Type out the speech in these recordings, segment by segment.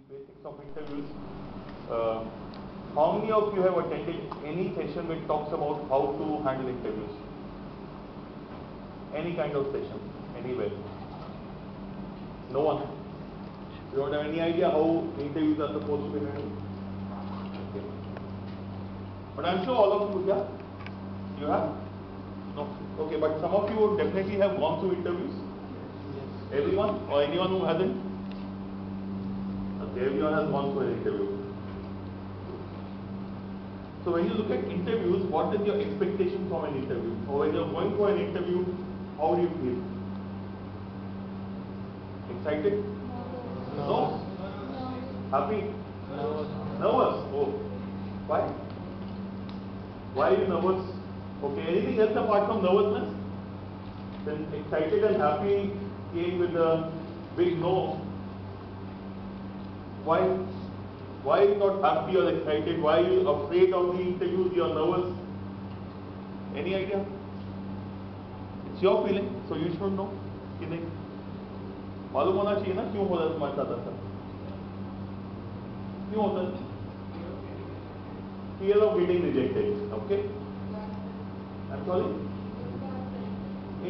basics of interviews. Uh, how many of you have attended any session which talks about how to handle interviews? Any kind of session, anywhere? No one? You don't have any idea how interviews are supposed to be handled? Okay. But I'm sure all of you, yeah? You have? No. Okay, but some of you would definitely have gone through interviews? Yes. Everyone? Or anyone who hasn't? Okay, everyone has gone through an interview. So when you look at interviews, what is your expectation from an interview? Or when you're going for an interview, how do you feel? Excited? No? Happy? Nervous? Oh. Why? Why are you nervous? Okay, anything else apart from nervousness? Then excited and happy came with a big no. Why? Why are you not happy or excited? Why are you afraid of the interviews? You are nervous? Any idea? It's your feeling, so you should know. कि नहीं? मालूम होना चाहिए ना क्यों हो रहा है तुम्हारे साथ ऐसा? क्यों होता है? Fear of getting rejected. Okay? I'm sorry?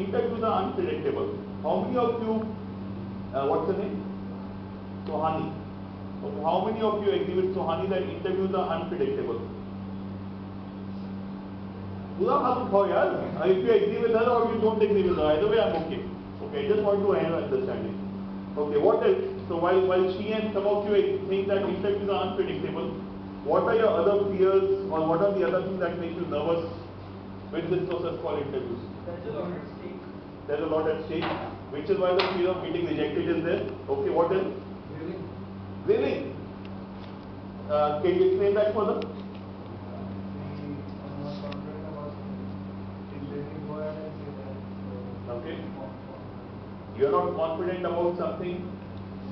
Interviews are unpredictable. How many of you, what's the name? Sohani. Okay, how many of you agree with Sohani that interviews are unpredictable? पूरा हाथ उठाओ यार. If you agree with her or you don't agree with her, either way I'm okay. Okay, I just want to have understanding. Okay, what else? So while she and some of you think that interviews are unpredictable, what are your other fears or what are the other things that make you nervous with this process called interviews? There's a lot at stake. There's a lot at stake, which is why the fear of getting rejected is there. Okay, what else? Willing. Can you explain that further? Okay. You are not confident about something.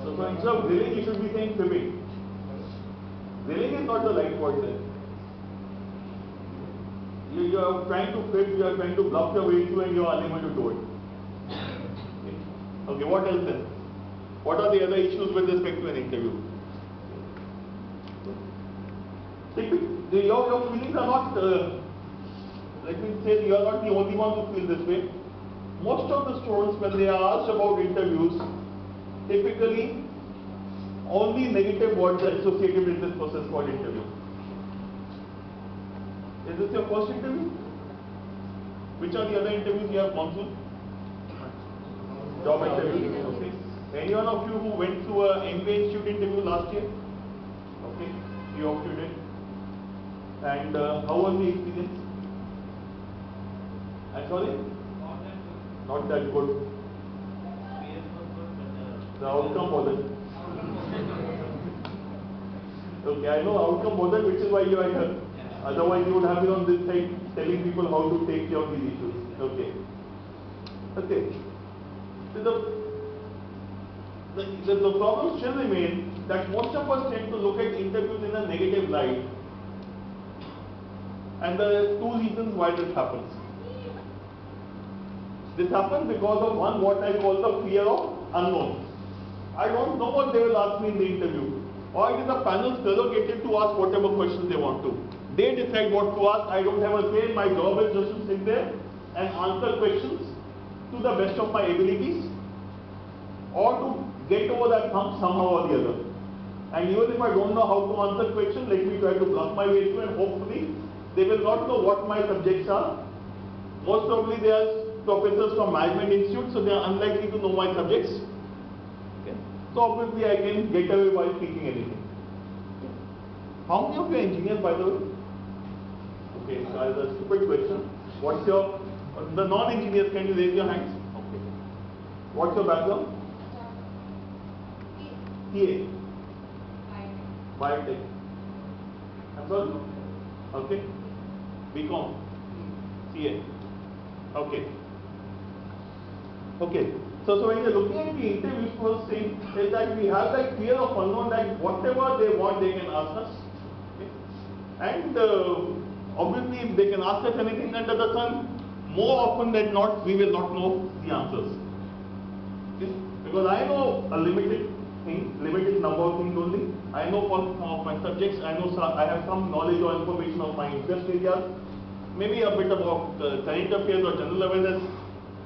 So instead of willing, you should be saying fibbing. Willing is not the right word there. You are trying to fib, you are trying to bluff your way through and you are unable to do it. Okay, what else then? What are the other issues with respect to an interview? Your feelings are not, let me say, you are not the only one who feel this way. Most of the students, when they are asked about interviews, typically only negative words are associated with this process called interview. Is this your first interview? Which are the other interviews you have gone through? Job interviews. Okay. Any one of you who went through a MBA Institute interview last year? Okay. Few of you did. And how was the experience? I'm sorry? Not that good. The outcome wasn't. Okay, I know outcome wasn't, which is why you are here. Otherwise, you would have been on this side telling people how to take care of these issues. Okay. Okay. So the problem still remains that most of us tend to look at interviews in a negative light. And there are two reasons why this happens. This happens because of one, what I call the fear of unknown. I don't know what they will ask me in the interview. Or it is the panel's prerogative to ask whatever questions they want to. They decide what to ask. I don't have a say. My job is just to sit there and answer questions to the best of my abilities or to get over that hump somehow or the other. And even if I don't know how to answer questions, let me try to bluff my way through and hopefully they will not know what my subjects are. Most probably they are professors from Management Institute, so they are unlikely to know my subjects. Okay. So obviously I can get away by speaking anything. Okay. How many of you are engineers, by the way? Okay, so as a stupid question, what's your, the non-engineers, can you raise your hands? Okay. What's your background? TA. Biotech. I'm sorry? Okay. BCom. CA. Okay. Okay. So when you're looking at the interview, first thing is that we have that fear of unknown, that whatever they want, they can ask us. Okay. And obviously, if they can ask us anything under the sun, more often than not, we will not know the answers. Okay. Because I know a limited number of things only. I know for some of my subjects, I have some knowledge or information of my interest areas, maybe a bit about current affairs or general awareness,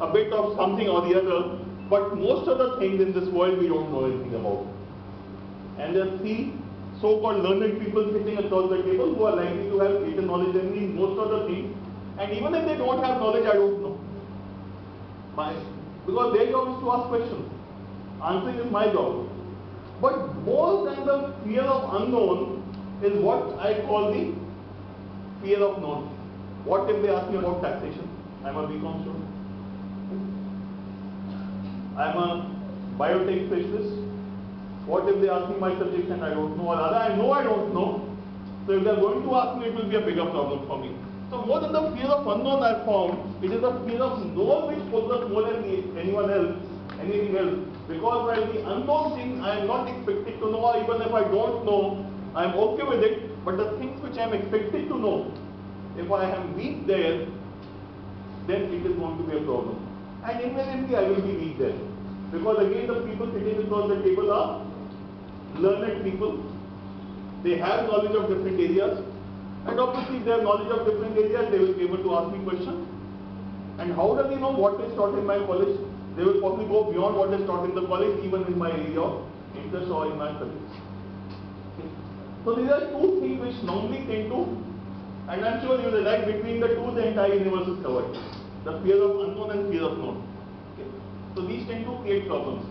a bit of something or the other, but most of the things in this world we don't know anything about. And there are three so-called learned people sitting across the table who are likely to have greater knowledge than me in most of the things, and even if they don't have knowledge, I don't know. Because their job is to ask questions. Answering is my job. But more than the fear of unknown is what I call the fear of known. What if they ask me about taxation? I'm a BCom student. I'm a biotech specialist. What if they ask me my subject and I don't know, or rather I know I don't know. So if they're going to ask me, it will be a bigger problem for me. So more than the fear of unknown I found, it is the fear of known which pulls us more than anyone else, anything else. Because while the unknown thing I am not expected to know, or even if I don't know, I am okay with it. But the things which I am expected to know, if I am weak there, then it is going to be a problem. And invariably I will be weak there. Because again the people sitting across the table are learned people. They have knowledge of different areas. And obviously if they have knowledge of different areas, they will be able to ask me questions. And how do they know what is taught in my college? They will probably go beyond what is taught in the college, even in my area of interest or in my subjects. Okay. So these are two things which normally tend to, and I'm sure you realize between the two the entire universe is covered. The fear of unknown and fear of known. Okay. So these tend to create problems.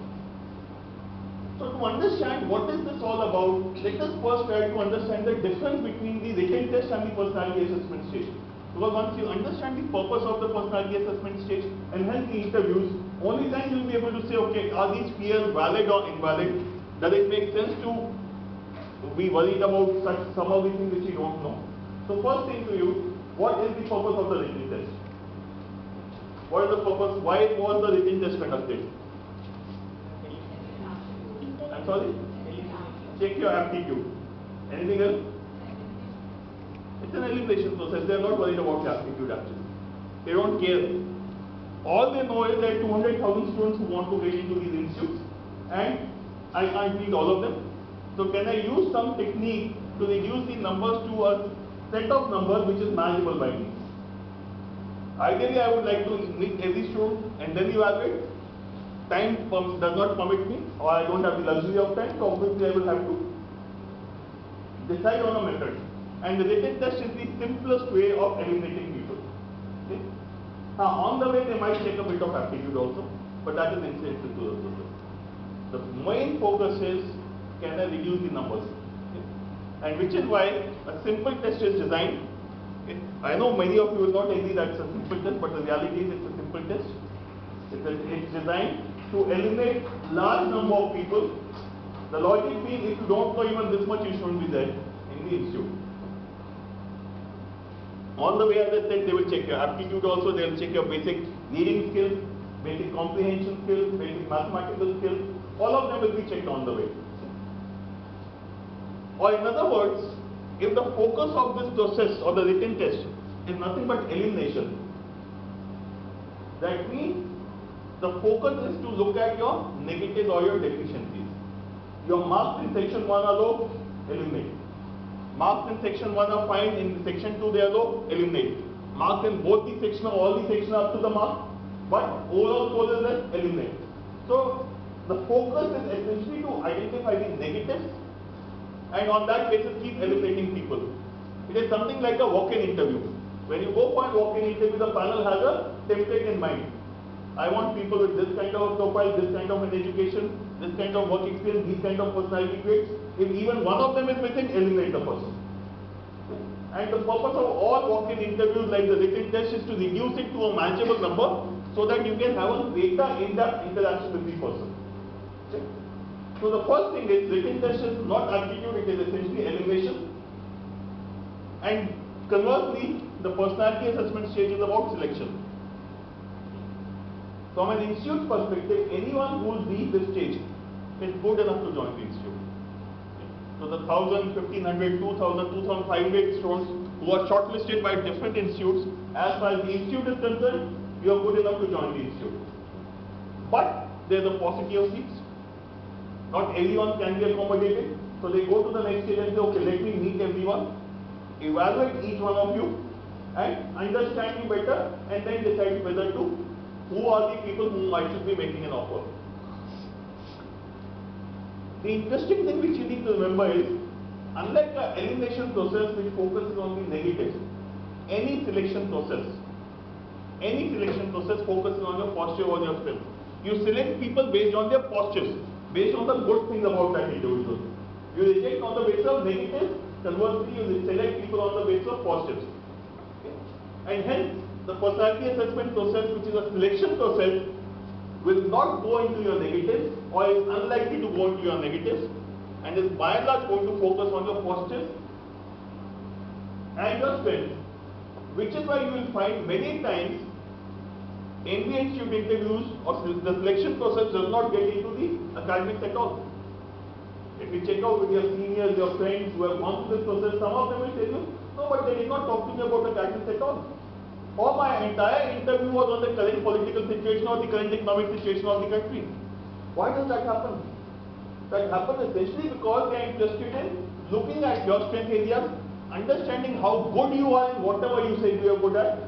So to understand what is this all about, let us first try to understand the difference between the written test and the personality assessment stage. Because once you understand the purpose of the personality assessment stage and hence the interviews, only then you will be able to say, okay, are these fears valid or invalid? Does it make sense to be worried about some of the things which you don't know? So first thing to you, what is the purpose of the written test? What is the purpose? Why was the written test conducted? I'm sorry? Check your aptitude. Anything else? It's an elimination process. They are not worried about your aptitude actually. They don't care. All they know is that 200,000 students who want to get into these institutes, and I can't meet all of them. So can I use some technique to reduce the numbers to a set of numbers which is manageable by me? Ideally, I would like to meet every student and then evaluate. Time does not permit me, or I don't have the luxury of time, so obviously I will have to decide on a method. And the written test is the simplest way of eliminating people. Okay? On the way they might take a bit of aptitude also, but that is incidental to the process. The main focus is, can I reduce the numbers? Okay? And which is why a simple test is designed. Okay? I know many of you will not agree that it's a simple test, but the reality is it's a simple test. It's designed to eliminate large number of people. The logic being, if you don't know even this much, you shouldn't be there in the institute. On the way, as I said, they will check your aptitude also, they will check your basic reading skills, basic comprehension skills, basic mathematical skills. All of them will be checked on the way. Or in other words, if the focus of this process or the written test is nothing but elimination, that means the focus is to look at your negatives or your deficiencies. Your marks in section 1 are low, eliminate. Marks in section 1 are fine, in section 2 they are low, eliminate. Marks in both the sections, all the sections are up to the mark, but overall score is less, eliminate. So the focus is essentially to identify the negatives and on that basis keep eliminating people. It is something like a walk-in interview. When you go for a walk-in interview, the panel has a template in mind. I want people with this kind of a profile, this kind of an education, this kind of work experience, these kind of personality traits. If even one of them is missing, eliminate the person. And the purpose of all walk-in interviews like the written test is to reduce it to a manageable number so that you can have a greater in-depth interaction with the person. Okay? So the first thing is, written test is not aptitude, it is essentially elimination. And conversely, the personality assessment stage is about selection. From an institute perspective, anyone who will reach this stage is good enough to join the institute. So the 1,000, 1,500, 2,000, 2,500 students who are shortlisted by different institutes, as far as the institute is concerned, you are good enough to join the institute. But there is a paucity of seats. Not everyone can be accommodated. So they go to the next stage and say, okay, let me meet everyone, evaluate each one of you, and understand you better, and then decide whether to, who are the people whom I should be making an offer. The interesting thing which you need to remember is, unlike the elimination process which focuses on the negatives, any selection process focuses on your posture or your strength. You select people based on their postures, based on the good things about that individual. You reject on the basis of negatives, conversely you select people on the basis of positives. Okay? And hence, the personality assessment process, which is a selection process, will not go into your negatives, or is unlikely to go into your negatives, and is by and large going to focus on your positives and your strengths. Which is why you will find many times MBA Institute interviews or the selection process does not get into the academics at all. If you check out with your seniors, your friends who have gone through this process, some of them will tell you, no, but they did not talk to me about academics at all. Or my entire interview was on the current political situation or the current economic situation of the country. Why does that happen? That happens essentially because they are interested in looking at your strength areas, understanding how good you are in whatever you say you are good at.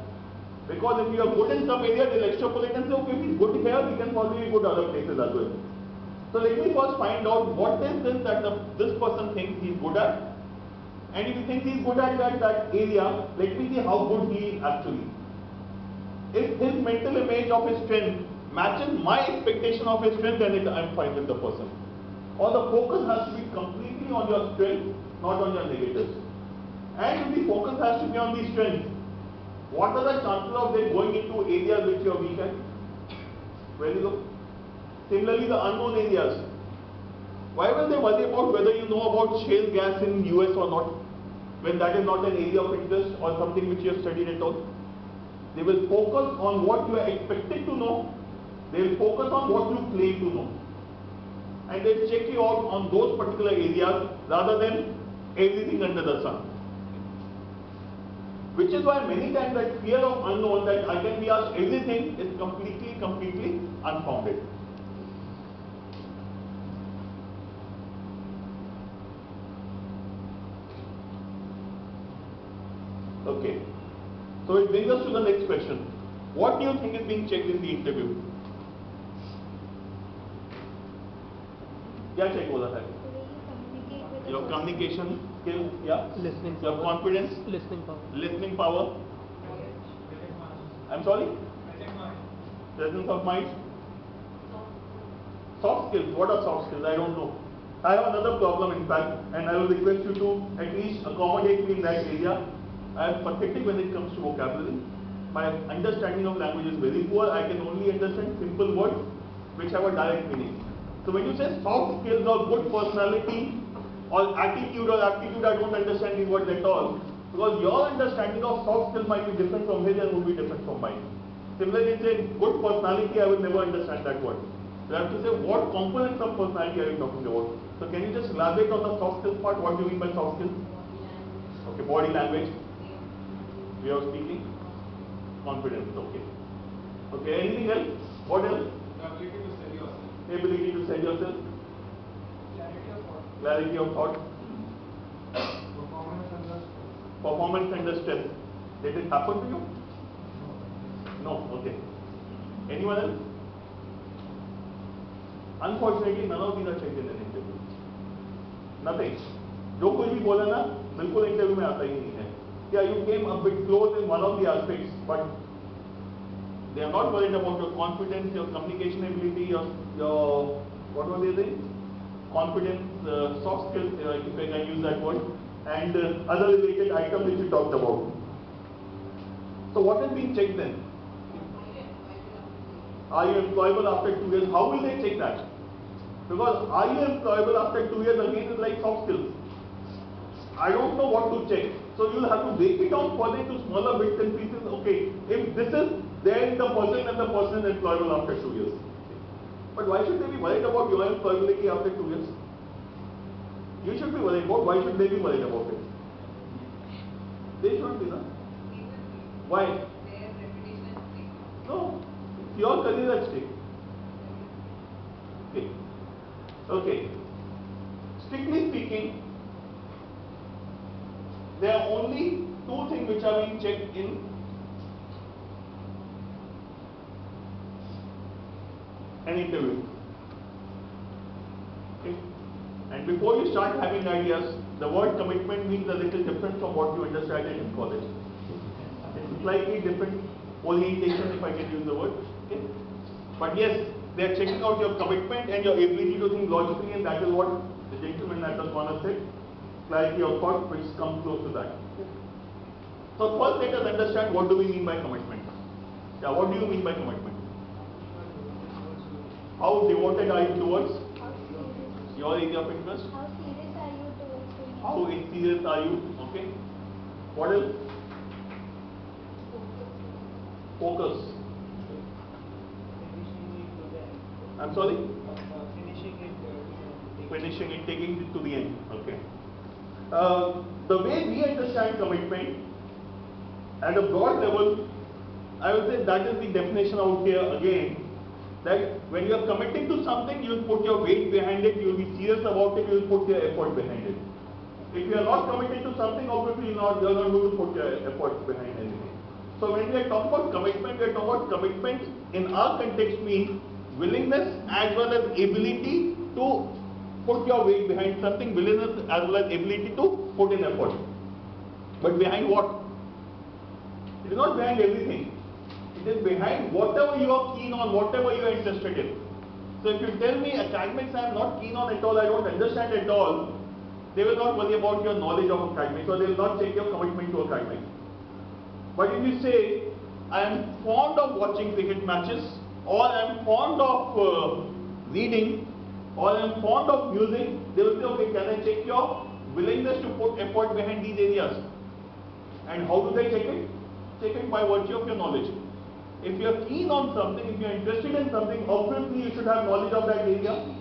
Because if you are good in some area, they'll extrapolate and say, okay, if he's good here, he can probably be good other places as well. So let me first find out what is this that this person thinks he's good at. And if he thinks he's good at that area, let me see how good he is actually. If his mental image of his strength matches my expectation of his strength, then I'm fine with the person. Or the focus has to be completely on your strength, not on your negatives. And if the focus has to be on the strength, what are the chances of them going into areas which you are weak at? Very low. Similarly, the unknown areas. Why will they worry about whether you know about shale gas in US or not, when that is not an area of interest or something which you have studied at all? They will focus on what you are expected to know. They will focus on what you claim to know. And they will check you out on those particular areas rather than everything under the sun. Which is why many times that fear of unknown, that I can be asked everything, is completely unfounded. Okay. So it brings us to the next question. What do you think is being checked in the interview? क्या check बोला था? Your communication skills, yeah. Listening Your power. confidence. Listening power. Listening power. I'm sorry? Presence of mind. Soft skills. What are soft skills? I don't know. I have another problem in fact, and I will request you to at least accommodate me in that area. I am pathetic when it comes to vocabulary. My understanding of language is very poor. I can only understand simple words which have a direct meaning. So when you say soft skills or good personality or attitude or aptitude, I don't understand these words at all. Because your understanding of soft skills might be different from his and would be different from mine. Similarly, say good personality, I would never understand that word. You have to say what components of personality are you talking about. So can you just elaborate on the soft skills part? What do you mean by soft skills? Okay, body language, way of speaking, confidence, okay. Okay, anything else? What else? The ability to sell yourself. Ability to sell yourself. Clarity of thought. Clarity of thought. Performance under stress. Performance under stress. Did it happen to you? No, okay. Anyone else? Unfortunately, none of these are checked in an interview. Nothing. जो कुछ भी बोला ना, बिल्कुल interview में आता ही नहीं है. Yeah, you came a bit close in one of the aspects, but they are not worried about your confidence, your communication ability, your what were they saying? Confidence, soft skills, if I can use that word, and other related items which we talked about. So what is being checked then? Are you employable after 2 years? How will they check that? Because are you employable after 2 years again is like soft skills. I don't know what to check. So you'll have to break it down further into smaller bits and pieces. Okay, if this is then the person and the person is employable after 2 years. But why should they be worried about your employability after 2 years? You should be worried about. Why should they be worried about it? They should be, no? Why? No, it's your career at stake. Okay. Okay. Strictly speaking, there are only two things which are being checked in an interview. Okay. And before you start having ideas, the word commitment means a little different from what you understand it in college. It's slightly different orientation, if I can use the word. Okay. But yes, they are checking out your commitment and your ability to think logically, and that is what the gentleman at the corner said. Clarity of thought, which comes close to that. So first, let us understand what do we mean by commitment. Yeah, what do you mean by commitment? How devoted are you towards your area of interest? How serious are you How serious are you? towards doing Okay. What else? Focus. I'm sorry? Finishing it, taking it to the end. Okay. The way we understand commitment at a broad level, I would say that is the definition out here again. That when you are committing to something, you will put your weight behind it, you will be serious about it, you will put your effort behind it. If you are not committed to something, obviously you are not going to put your effort behind anything. So when we are talking about commitment, we are talking about commitment in our context means willingness as well as ability to put your weight behind something, willingness as well as ability to put in effort. But behind what? It is not behind everything. It is behind whatever you are keen on, whatever you are interested in. So if you tell me academics I am not keen on at all, I don't understand at all, they will not worry about your knowledge of academics, or they will not check your commitment to academics. But if you say, I am fond of watching cricket matches, or I am fond of reading, or I am fond of music, they will say, okay, can I check your willingness to put effort behind these areas? And how do they check it? Check it by virtue of your knowledge. If you are keen on something, if you are interested in something, obviously you should have knowledge of that area.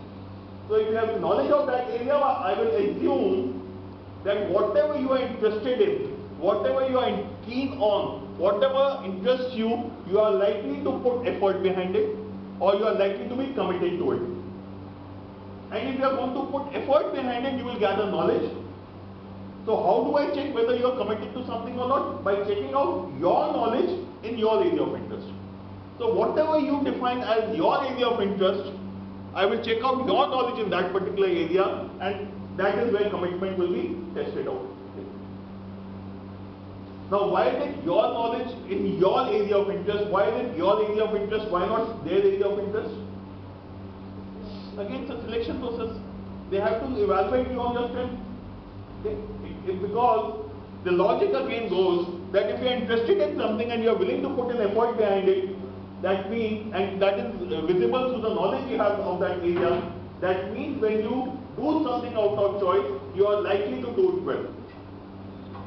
So if you have knowledge of that area, I will assume that whatever you are interested in, whatever you are keen on, whatever interests you, you are likely to put effort behind it, or you are likely to be committed to it. And if you are going to put effort behind it, you will gather knowledge. So how do I check whether you are committed to something or not? By checking out your knowledge in your area of interest. So whatever you define as your area of interest, I will check out your knowledge in that particular area, and that is where commitment will be tested out. Now, why is it your knowledge in your area of interest? Why is it your area of interest? Why not their area of interest? Again, it's a selection process. They have to evaluate you on your strength. Okay? Because the logic again goes that if you are interested in something and you are willing to put an effort behind it, that means, and that is visible through the knowledge you have of that area, that means when you do something out of choice, you are likely to do it well.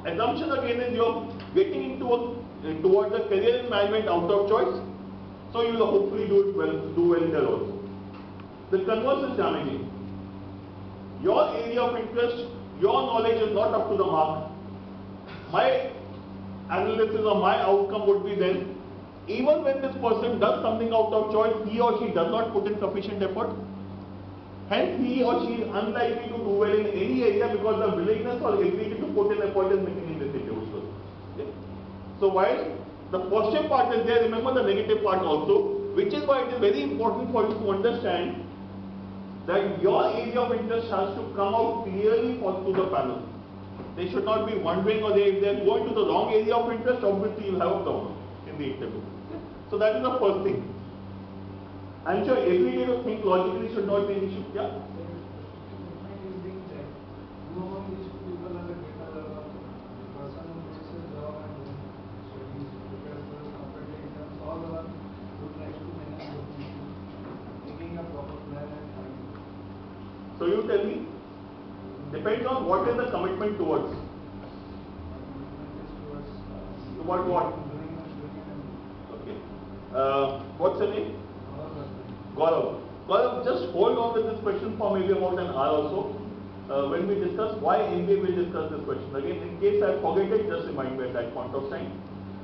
Assumption again is you are getting into towards the career in management out of choice, so you will hopefully do well there also. The converse is damaging. Your area of interest, your knowledge is not up to the mark. My analysis or my outcome would be then, even when this person does something out of choice, he or she does not put in sufficient effort. Hence, he or she is unlikely to do well in any area because the willingness or ability to put in effort is missing in this individual. Okay? So while the positive part is there, remember the negative part also, which is why it is very important for you to understand that your area of interest has to come out clearly to the panel. They should not be wondering, or if they are going to the wrong area of interest, obviously you will have a problem in the interview. So that is the first thing. I'm sure every day to think logically should not be an issue. Yeah? So you tell me, depends on what is the commitment towards. Toward what? Okay. What's your name? Gaurav. Gaurav, just hold on with this question for maybe about an hour or so. When we discuss why MBA, we'll discuss this question. Again, in case I forget it, just remind me at that point of time.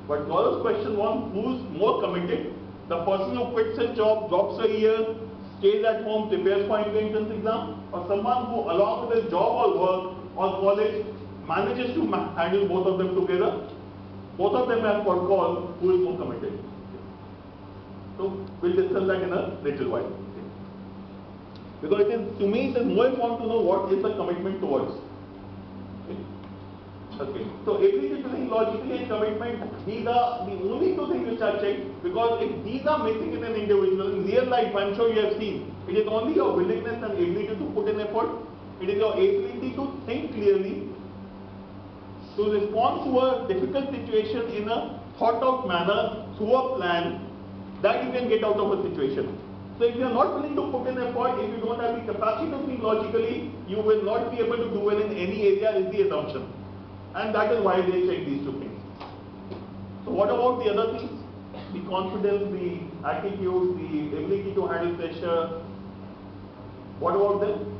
But Gaurav's question was, who's more committed? The person who quits his job, drops a year, stays at home, prepares for entrance exam, or someone who along with his job or work or college manages to handle both of them together? Both of them have what called who is more committed. So we'll discuss that in a little while. Because it is, to me, it is more important to know what is the commitment towards. Okay. So ability to think logically and commitment, these are the only two things which are checked, because if these are missing in an individual, in real life, I'm sure you have seen, it is only your willingness and ability to put in effort, it is your ability to think clearly, to respond to a difficult situation in a thought out manner, through a plan, that you can get out of a situation. So if you are not willing to put in effort, if you don't have the capacity to think logically, you will not be able to do well in any area, is the assumption. And that is why they check these two things. So what about the other things? The confidence, the attitude, the ability to handle pressure. What about them?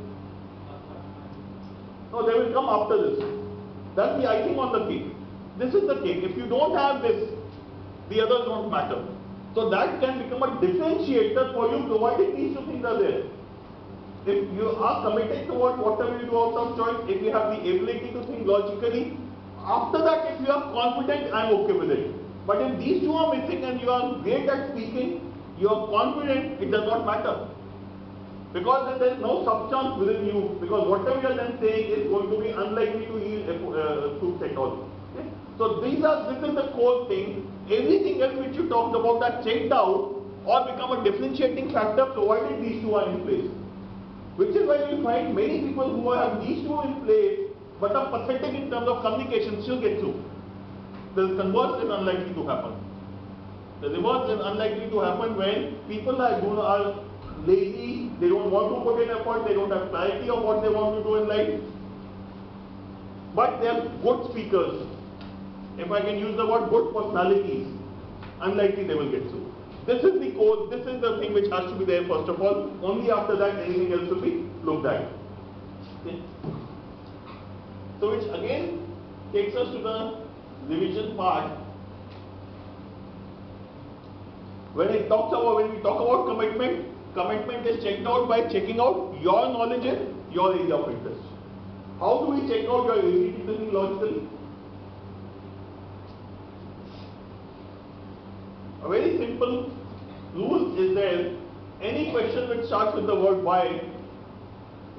No, they will come after this. That's the icing on the cake. This is the cake. If you don't have this, the others don't matter. So that can become a differentiator for you, provided these two things are there. If you are committed towards whatever you do out of choice, if you have the ability to think logically, after that, if you are confident, I am okay with it. But if these two are missing and you are great at speaking, you are confident, it does not matter. Because then there is no substance within you, because whatever you are then saying is going to be unlikely to yield fruits at all. Okay? So this is the core thing. Everything else which you talked about are checked out or become a differentiating factor, provided these two are in place. Which is why you find many people who have these two in place but are pathetic in terms of communication still get through. The converse is unlikely to happen. The reverse is unlikely to happen when people are lazy, they don't want to put in effort, they don't have clarity of what they want to do in life, but they are good speakers. If I can use the word good personalities, unlikely they will get through. This is the core, this is the thing which has to be there first of all. Only after that anything else will be looked at. Okay. So which again takes us to the revision part. When we talk about commitment, commitment is checked out by checking out your knowledge in your area of interest. How do we check out your ability to think logically? A very simple rule is there. Any question which starts with the word why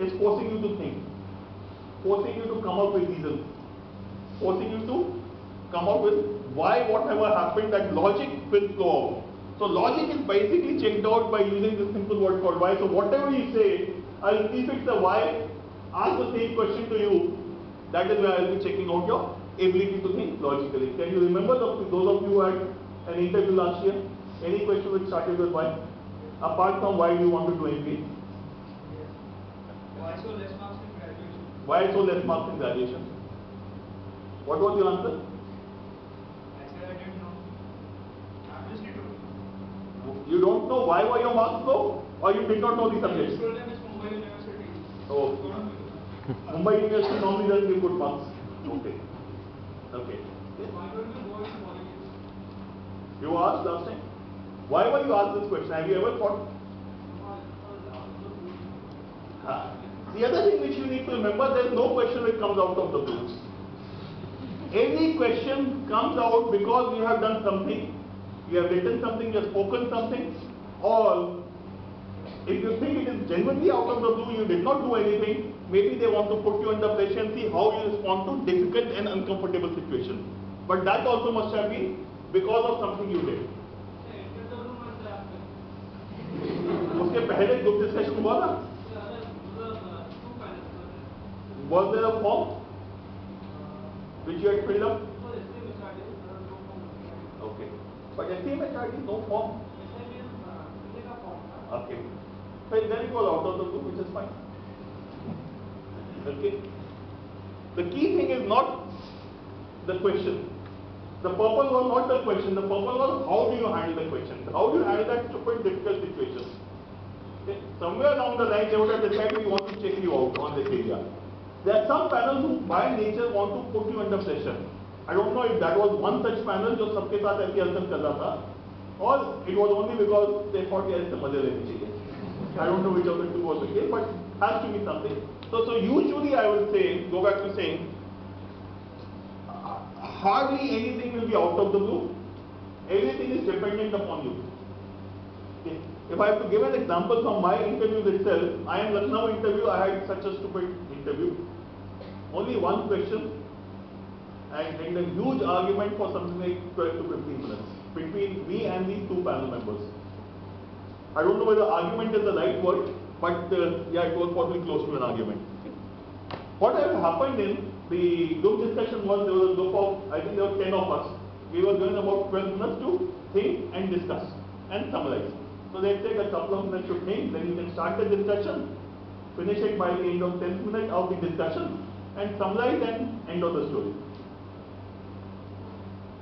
is forcing you to think, forcing you to come up with reasons, forcing you to come up with why whatever happened, that logic will flow out. So logic is basically checked out by using this simple word called why. So whatever you say, I'll prefix the why, ask the same question to you. That is where I'll be checking out your ability to think logically. Can you remember those of you who had an interview last year? Any question which started with why? Apart from why do you want to do MBA? Why so less marks in graduation? Why so less marks in graduation? What was your answer? I said I didn't know. I obviously don't know. You don't know why were your marks low, or you did not know the subject? I told them it's Mumbai University. Oh. Mumbai University normally doesn't give good marks. Okay. Okay. Why don't you go into politics? You asked last time. Why were you asked this question? Have you ever thought? The other thing which you need to remember, there is no question which comes out of the blue. Every question comes out because you have done something, you have written something, you have spoken something, or if you think it is genuinely out of the blue, you did not do anything, maybe they want to put you under pressure and see how you respond to difficult and uncomfortable situations. But that also must have been because of something you did. उसके पहले group discussion हुआ ना? Was there a form which you had filled up? Okay, but STMHRD no form. Okay, so then it was out of the blue, which is fine. Okay, the key thing is not the question. The purpose was not the question. The purpose was how do you handle the question? How do you handle that stupid, difficult situation? Okay. Somewhere along the line, they would have decided we want to check you out on this area. There are some panels who, by nature, want to put you under pressure. I don't know if that was one such panel जो सबके साथ ऐसी हरकत कर रहा था, or it was only because they thought yes, मजे लेने चाहिए. I don't know which of the two was the case, but has to be something. So usually I will say, go back to saying, hardly anything will be out of the blue. Everything is dependent upon you. Okay. If I have to give an example from my interview itself, I am Lucknow interview, I had such a stupid interview. Only one question and a huge argument for something like 12 to 15 minutes between me and the two panel members. I don't know whether argument is the right word, but yeah, it was probably close to an argument. What had happened in the group discussion was there was a group of, I think there were 10 of us. We were given about 12 minutes to think and discuss and summarize. So they take a couple of minutes to think, then you can start the discussion, finish it by the end of 10th minute of the discussion, and summarize and end of the story.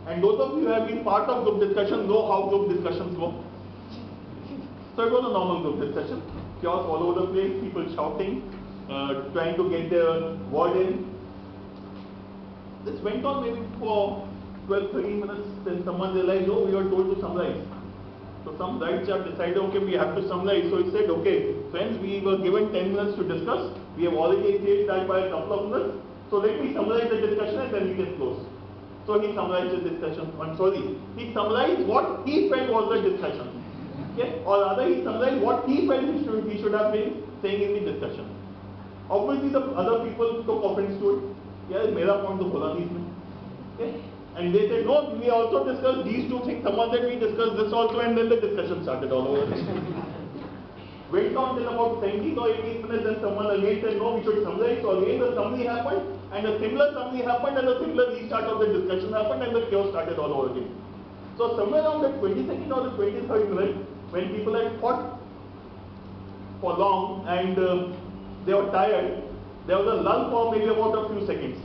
And those of you who have been part of group discussion know how group discussions go. So it was a normal group discussion, chaos all over the place, people shouting, trying to get their word in. This went on maybe for 12-13 minutes, then someone realized, oh, we were told to summarize. So some right chap decided, okay, we have to summarize. So he said, okay, friends, we were given 10 minutes to discuss. We have already exceeded that by a couple of minutes. So let me summarize the discussion and then we can close. So he summarized the discussion. He summarized what he felt was the discussion. Okay? Or rather, he summarized what he felt he should have been saying in the discussion. Obviously, the other people took offense to it. Yeah, mera point to bola nahi isme. Okay? And they said, no, we also discussed these two things. Someone said we discussed this also, and then the discussion started all over. Went on till about 17 or 18 minutes, and someone again said, no, we should summarize. So again the summary happened, and a similar summary happened, and a similar restart of the discussion happened, and the chaos started all over again. So somewhere around the 22nd or the 23rd minute, when people had fought for long and they were tired, there was a lull for maybe about a few seconds.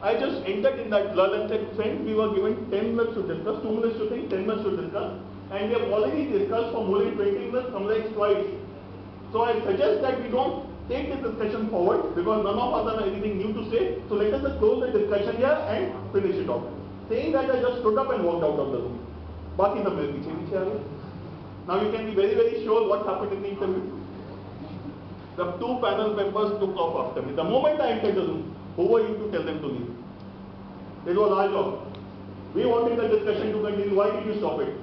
I just entered in that lull and said, friends, we were given 10 minutes to discuss, 2 minutes to think, 10 minutes to discuss, and we have already discussed for more than 20 minutes, summarized twice. So I suggest that we don't take this discussion forward because none of us have anything new to say. So let us just close the discussion here and finish it off. Saying that, I just stood up and walked out of the room. Baki sab mere piche piche aa gaye. Now you can be very, very sure what happened in the interview. The two panel members took off after me. The moment I entered the room, who were you to tell them to leave? It was our job. We wanted the discussion to continue. Why did you stop it?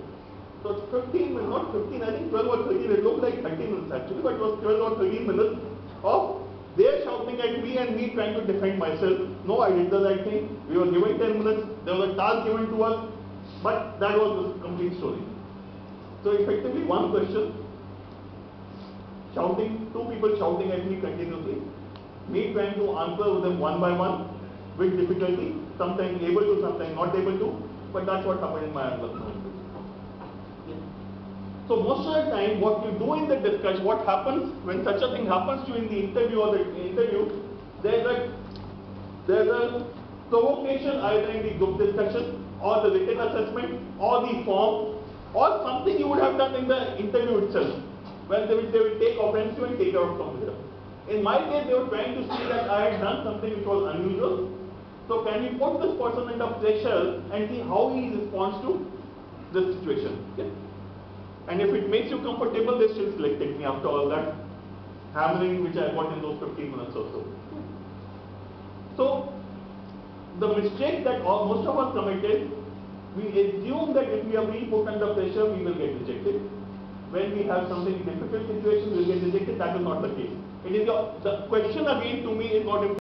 So 15 minutes, not 15, I think 12 or 13, it looked like 30 minutes actually, but it was 12 or 13 minutes of their shouting at me and me trying to defend myself. No, I did the right thing. We were given 10 minutes, there was a task given to us, but that was the complete story. So effectively one question, shouting, two people shouting at me continuously, me trying to answer them one by one with difficulty, sometimes able to, sometimes not able to, but that's what happened in my Lucknow. So most of the time, what you do in the discussion, what happens when such a thing happens to you in the interview or the interview, there's a provocation either in the group discussion or the written assessment or the form or something you would have done in the interview itself, where they will take offense to and take out from here. In my case, they were trying to see that I had done something which was unusual. So can we put this person under pressure and see how he responds to this situation? Okay? And if it makes you comfortable, they still selected me after all that hammering which I got in those 15 minutes or so. So the mistake that most of us committed, we assume that if we are being put under pressure, we will get rejected. When we have something difficult situation, we will get rejected. That is not the case. The question again to me is not important.